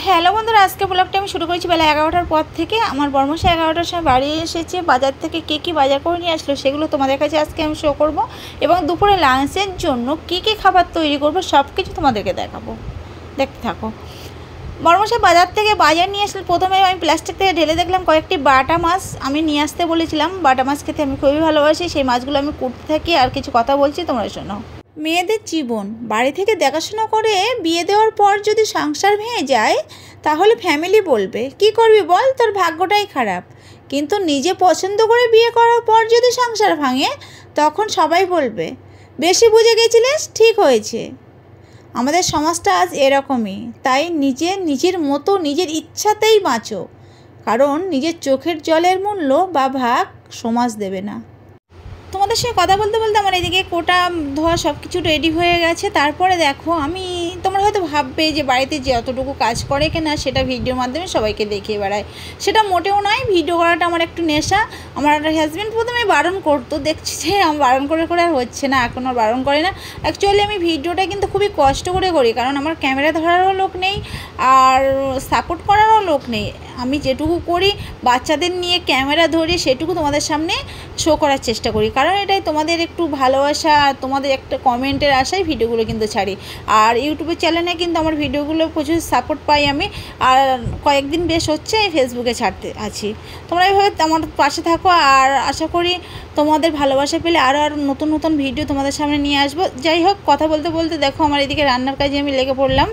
Hello বন্ধুরা, আজকে ব্লগটা আমি শুরু করেছি বেলা 11টার পর থেকে। আমার বর্মশাই 11টার সময় বাড়ি এসেছে। বাজার থেকে কী বাজার করে নিয়ে আসলো সেগুলো তোমাদের কাছে আজকে আমি শো করব, এবং দুপুরে লাঞ্চের জন্য কী খাবার তৈরি করব সব কিছু তোমাদেরকে দেখাবো। দেখতে থাকো। বর্মশাই বাজার থেকে নিয়ে আসলে প্রথমে আমি প্লাস্টিক থেকে ঢেলে দেখলাম কয়েকটি বাটা মাছ আমি নিয়ে আসতে বলেছিলাম। বাটা মাছ খেতে আমি খুবই ভালোবাসি। সেই মাছগুলো আমি কুটতে থাকি আর কিছু কথা বলছি, তোমরা শোনো। মেয়েদের জীবন বাড়ি থেকে দেখাশোনা করে বিয়ে দেওয়ার পর যদি সংসার ভেঙে যায় তাহলে ফ্যামিলি বলবে কি করবি বল, তোর ভাগ্যটাই খারাপ। কিন্তু নিজে পছন্দ করে বিয়ে করার পর যদি সংসার ভাঙে তখন সবাই বলবে বেশি বুঝে গেছিলিস, ঠিক হয়েছে। আমাদের সমাজটা আজ এরকমই। তাই নিজের মতো নিজের ইচ্ছাতেই বাঁচো, কারণ নিজের চোখের জলের মূল্য বা ভাগ সমাজ দেবে না। তোমাদের সঙ্গে কথা বলতে বলতে আমার এদিকে কোটা ধোয়া সব কিছু রেডি হয়ে গেছে। তারপরে দেখো, তোমরা হয়তো ভাববে যে বাড়িতে যে অতটুকু কাজ করে কিনা সেটা ভিডিওর মাধ্যমে সবাইকে দেখিয়ে বেড়ায়। সেটা মোটেও নয়। ভিডিও করাটা আমার একটু নেশা। আমার হাজব্যান্ড প্রথমে বারণ করতো, দেখছি যে আমি বারণ করে আর হচ্ছে না, এখন আর বারণ করে না। অ্যাকচুয়ালি আমি ভিডিওটা কিন্তু খুবই কষ্ট করে করি, কারণ আমার ক্যামেরা ধরারও লোক নেই আর সাপোর্ট করারও লোক নেই। আমি যেটুকু করি বাচ্চাদের নিয়ে ক্যামেরা ধরে সেটুকু তোমাদের সামনে শো করার চেষ্টা করি, কারণ এটাই তোমাদের একটু ভালোবাসা, তোমাদের একটা কমেন্টের আশায় ভিডিওগুলো কিন্তু ছাড়ি। আর ইউটিউবের চ্যানেলে কিন্তু আমার ভিডিওগুলো প্রচুর সাপোর্ট পাই আমি। আর কয়েকদিন বেশ হচ্ছে ফেসবুকে ছাড়তে আছি। তোমরা এইভাবে আমার পাশে থাকো, আর আশা করি তোমাদের ভালোবাসা পেলে আরও নতুন ভিডিও তোমাদের সামনে নিয়ে আসবো। যাই হোক, কথা বলতে বলতে দেখো আমার এদিকে রান্নার কাজে আমি লেগে পড়লাম।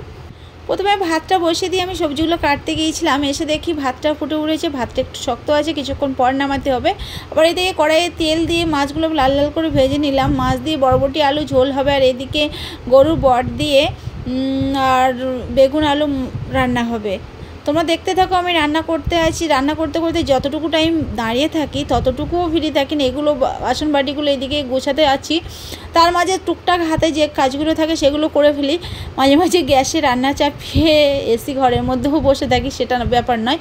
প্রথমে ভাতটা বসিয়ে দিয়ে আমি সবজিগুলো কাটতে গিয়েছিলাম। এসে দেখি ভাতটা ফুটে উঠেছে, ভাতটা একটু শক্ত আছে, কিছুক্ষণ পর নামাতে হবে। আবার এদিকে কড়াইয়ে তেল দিয়ে মাছগুলো লাল লাল করে ভেজে নিলাম। মাছ দিয়ে বরবটি আলু ঝোল হবে, আর এদিকে গরুর বট দিয়ে আর বেগুন আলু রান্না হবে। তোমরা দেখতে থাকো, আমি রান্না করতে আছি। রান্না করতে করতে যতটুকু টাইম দাঁড়িয়ে থাকি ততটুকুও ফ্রি থাকি না। এগুলো বাসন বাটিগুলো এদিকে গোছাতে আছি, তার মাঝে টুকটাক হাতে যে কাজগুলো থাকে সেগুলো করে ফেলি। মাঝে মাঝে গ্যাসে রান্না চাপিয়ে এসি ঘরের মধ্যেও বসে থাকি, সেটা ব্যাপার নয়।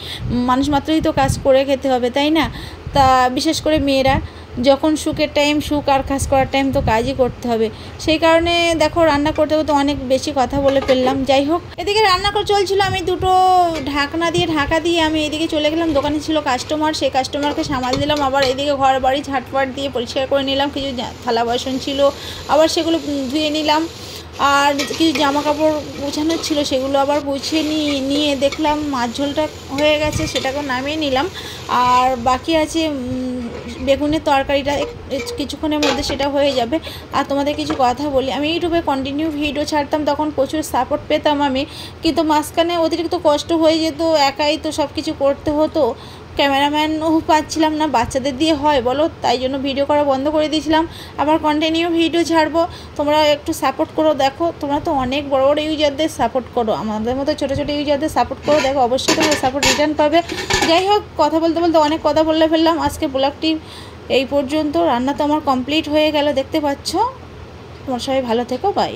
মানুষ মাত্রই তো কাজ করে খেতে হবে, তাই না? তা বিশেষ করে মেয়েরা যখন সুখের টাইম সুখ, আর কাজ করার টাইম তো কাজই করতে হবে। সেই কারণে দেখো রান্না করতে করতে অনেক বেশি কথা বলে ফেললাম। যাই হোক, এদিকে রান্না করে চলছিল। আমি দুটো ঢাকা দিয়ে আমি এদিকে চলে গেলাম। দোকানে ছিল কাস্টমার, সেই কাস্টমারকে সামাল দিলাম। আবার এদিকে ঘর বাড়ি ঝাঁটপাট দিয়ে পরিষ্কার করে নিলাম। কিছু থালা বাসন ছিল, আবার সেগুলো ধুয়ে নিলাম। আর কিছু জামা কাপড় গুছানোর ছিল, সেগুলো আবার গুছিয়ে নিয়ে দেখলাম মাছ ঝোলটা হয়ে গেছে, সেটাকে নামিয়ে নিলাম। আর বাকি আছে বেগুনের তরকারিটা, কিছুক্ষণের মধ্যে সেটা হয়ে যাবে। আর তোমাদের কিছু কথা বলি, আমি ইউটিউবে কন্টিনিউ ভিডিও ছাড়তাম, তখন প্রচুর সাপোর্ট পেতাম আমি, কিন্তু মাঝখানে অতিরিক্ত কষ্ট হয়ে যেত, একাই তো সব কিছু করতে হতো, ক্যামেরাম্যানও পাচ্ছিলাম না। বাচ্চাদের দিয়ে হয় বলো, তাই জন্য ভিডিও করা বন্ধ করে দিয়েছিলাম। আবার কন্টিনিউ ভিডিও ছাড়বো, তোমরা একটু সাপোর্ট করো। দেখো তোমরা তো অনেক বড় বড় ইউজারদের সাপোর্ট করো, আমাদের মতো ছোটো ছোটো ইউজারদের সাপোর্ট করো। দেখো অবশ্যই তোমরা সাপোর্ট রিটার্ন পাবে। যাই হোক, কথা বলতে বলতে অনেক কথা বলে ফেললাম। আজকে ব্লগটি এই পর্যন্ত। রান্না তো আমার কমপ্লিট হয়ে গেল, দেখতে পাচ্ছ। তোমার সবাই ভালো থেকো, বাই।